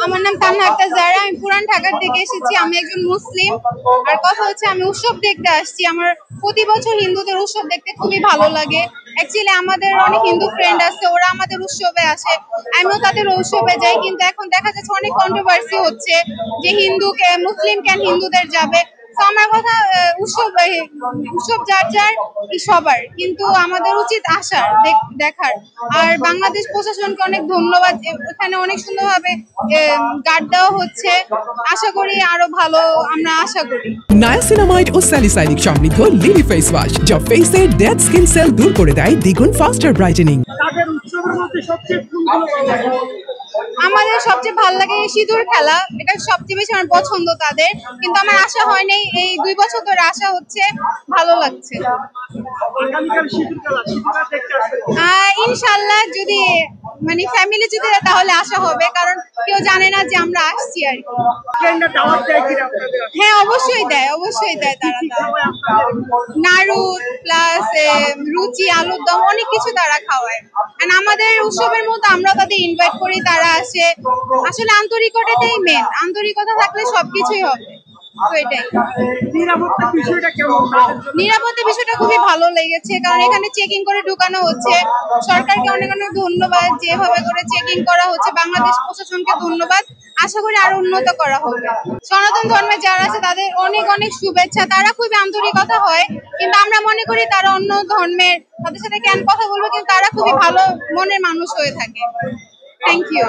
আমার নাম তানহা আক্তার জারা। আমি পুরান ঢাকা থেকে এসেছি। আমি একজন মুসলিম। আর কথা হচ্ছে আমি উৎসব দেখতে আসছি। আমার প্রতি বছর হিন্দুদের উৎসব দেখতে খুবই ভালো লাগে। অ্যাকচুয়ালি আমাদের অনেক হিন্দু ফ্রেন্ড আছে, ওরা আমাদের উৎসবে আসে, আমিও তাদের উৎসবে যাই। কিন্তু এখন দেখা যাচ্ছে অনেক কন্ট্রোভার্সি হচ্ছে যে হিন্দুকে মুসলিম কেন হিন্দুদের যাবে। তো আমার কথা উৎসব যার যার সবার, কিন্তু আমাদের উচিত আসার দেখার। আর বাংলাদেশ প্রশাসনকে অনেক ধন্যবাদ, এখানে অনেক সুন্দরভাবে গার্ড দেওয়া হচ্ছে। আশা করি আরো ভালো, আমরা আশা করি। নায়াসিনামাইড ও স্যালিসাইলিক সমৃদ্ধ লিলি ফেস ওয়াশ যা ফেসের ডেড স্কিন সেল দূর করে দেয় দ্বিগুণ ফাস্টার ব্রাইটেনিং। আমাদের সবচেয়ে ভালো লাগে সিঁদুর খেলা, এটা সবচেয়ে বেশি আমার পছন্দ তাদের। কিন্তু আমার আশা হয় নাই, এই 2 বছর ধরে আশা হচ্ছে, ভালো লাগছে। ইনশাল্লাহ যদি মানে ফ্যামিলি যদি দেয় তাহলে আশা হবে, কারণ কেউ জানে না যে আমরা আসছি আর কি। হ্যাঁ, অবশ্যই দেয়, অবশ্যই দেয়। তারা নাড়ু প্লাস রুচি, আলুর দম, অনেক কিছু তারা খাওয়ায়। এন্ড আমাদের উৎসবের মধ্যে আমরা তাদের ইনভাইট করি, তারা আসে। আসলে আন্তরিকতাটাই মেন, আন্তরিকতা থাকলে সবকিছুই হবে। তো এটাই। নিরাপত্তা বিষয়টা খুবই ভালো লেগেছে, কারণ এখানে চেকিং করে ঢুকানো হচ্ছে। সরকারকে অনেক অনেক ধন্যবাদ, যেভাবে করে চেকিং করা হচ্ছে। বাংলাদেশ প্রশাসনকে ধন্যবাদ। আশা করি আরো উন্নত করা হবে। সনাতন ধর্মের যারা আছে তাদের অনেক অনেক শুভেচ্ছা। তারা খুবই আন্তরিকতা হয়, কিন্তু আমরা মনে করি তারা অন্য ধর্মের, তাদের সাথে কেন কথা বলবো, কিন্তু তারা খুবই ভালো মনের মানুষ হয়ে থাকে। Thank you.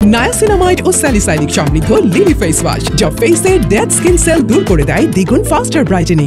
নায়াসিনামাইড ও স্যালিসাইলিক সমৃদ্ধ লিলি ফেস ওয়াশ যা ফেসের ডেড স্কিন সেল দূর করে দেয় দ্বিগুণ ফাস্টার ব্রাইটেনিং।